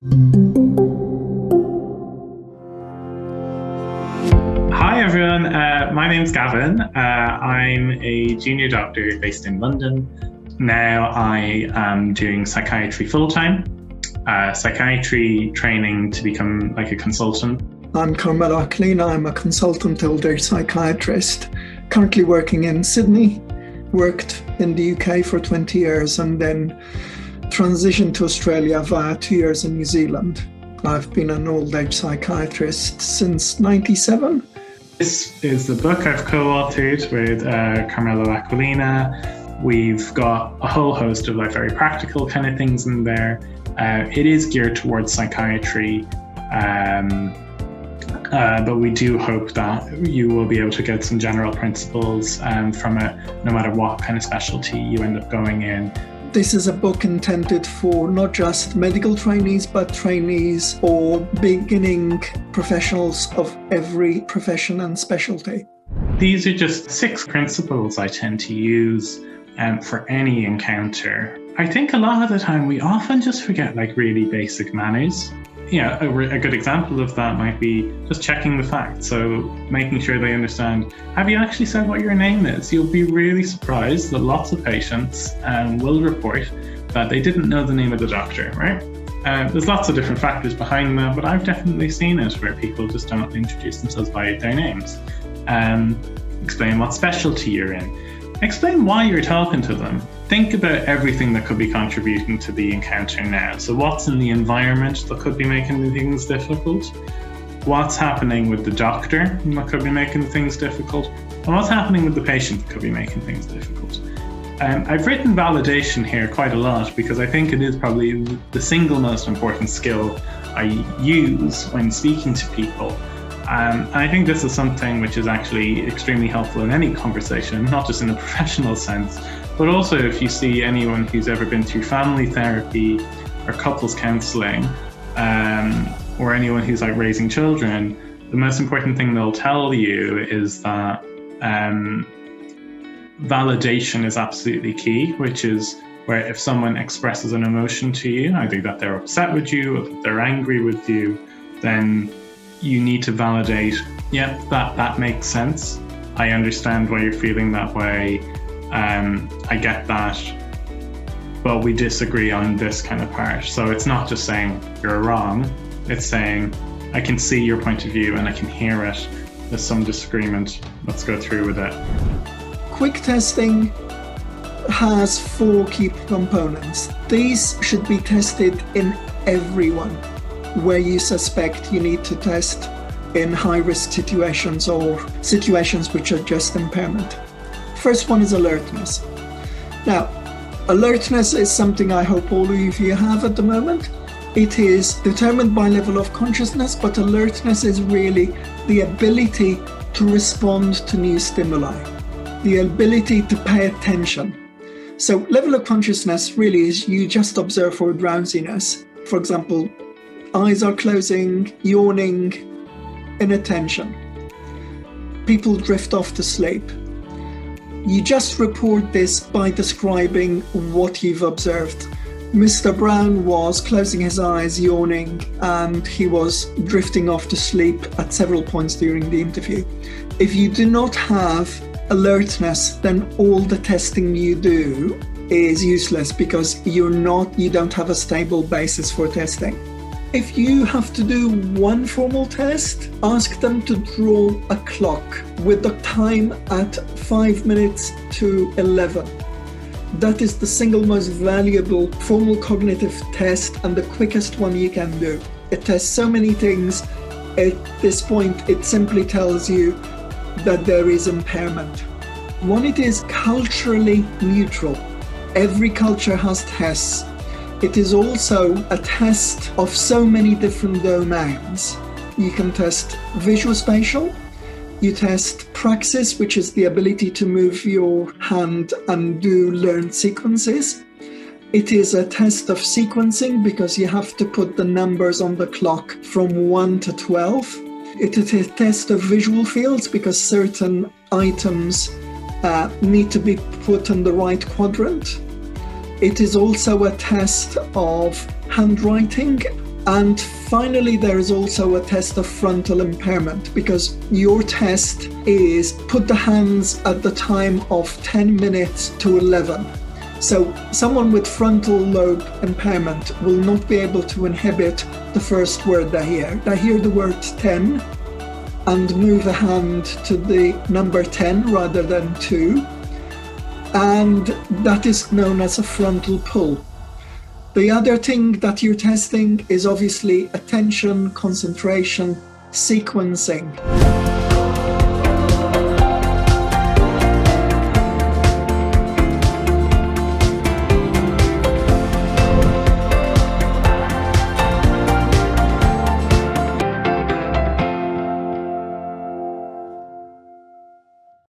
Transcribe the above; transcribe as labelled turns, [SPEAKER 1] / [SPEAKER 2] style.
[SPEAKER 1] Hi everyone, my name's Gavin. I'm a junior doctor based in London. Now I am doing psychiatry full-time, psychiatry training to become like a consultant.
[SPEAKER 2] I'm Carmelo. I'm a consultant elder psychiatrist, currently working in Sydney, worked in the UK for 20 years and then transitioned to Australia via 2 years in New Zealand. I've been an old age psychiatrist since '97.
[SPEAKER 1] This is the book I've co-authored with Carmelo Aquilina. We've got a whole host of like very practical kind of things in there. It is geared towards psychiatry, but we do hope that you will be able to get some general principles from it, no matter what kind of specialty you end up going in.
[SPEAKER 2] This is a book intended for not just medical trainees, but trainees or beginning professionals of every profession and specialty.
[SPEAKER 1] These are just 6 principles I tend to use for any encounter. I think a lot of the time we often just forget like really basic manners. You know, a good example of that might be just checking the facts. So making sure they understand, have you actually said what your name is? You'll be really surprised that lots of patients will report that they didn't know the name of the doctor, right? There's lots of different factors behind that, but I've definitely seen it where people just don't introduce themselves by their names. Explain what specialty you're in. Explain why you're talking to them. Think about everything that could be contributing to the encounter now. So what's in the environment that could be making things difficult? What's happening with the doctor that could be making things difficult? And what's happening with the patient that could be making things difficult? I've written validation here quite a lot because I think it is probably the single most important skill I use when speaking to people. And I think this is something which is actually extremely helpful in any conversation, not just in a professional sense, but also if you see anyone who's ever been through family therapy or couples counselling, or anyone who's like raising children, the most important thing they'll tell you is that validation is absolutely key, which is where if someone expresses an emotion to you, either that they're upset with you or that they're angry with you, then you need to validate, yep, that makes sense. I understand why you're feeling that way. I get that, but we disagree on this kind of part. So it's not just saying you're wrong, it's saying I can see your point of view and I can hear it. There's some disagreement, let's go through with it.
[SPEAKER 2] Quick testing has 4 key components. These should be tested in everyone. Where you suspect you need to test in high-risk situations or situations which are just impairment. First one is alertness. Now, alertness is something I hope all of you have at the moment. It is determined by level of consciousness, but alertness is really the ability to respond to new stimuli, the ability to pay attention. So level of consciousness really is you just observe for drowsiness. For example, eyes are closing, yawning, inattention. People drift off to sleep. You just report this by describing what you've observed. Mr. Brown was closing his eyes, yawning, and he was drifting off to sleep at several points during the interview. If you do not have alertness, then all the testing you do is useless because you don't have a stable basis for testing. If you have to do one formal test, ask them to draw a clock with the time at 5 minutes to 11. That is the single most valuable formal cognitive test and the quickest one you can do. It tests so many things. At this point, it simply tells you that there is impairment. One, it is culturally neutral. Every culture has tests. It is also a test of so many different domains. You can test visual spatial, you test Praxis, which is the ability to move your hand and do learned sequences. It is a test of sequencing because you have to put the numbers on the clock from 1 to 12. It is a test of visual fields because certain items need to be put in the right quadrant. It is also a test of handwriting And finally, there is also a test of frontal impairment, because your test is put the hands at the time of 10 minutes to 11. So someone with frontal lobe impairment will not be able to inhibit the first word they hear. They hear the word 10 and move a hand to the number 10 rather than 2. And that is known as a frontal pull. The other thing that you're testing is obviously attention, concentration, sequencing.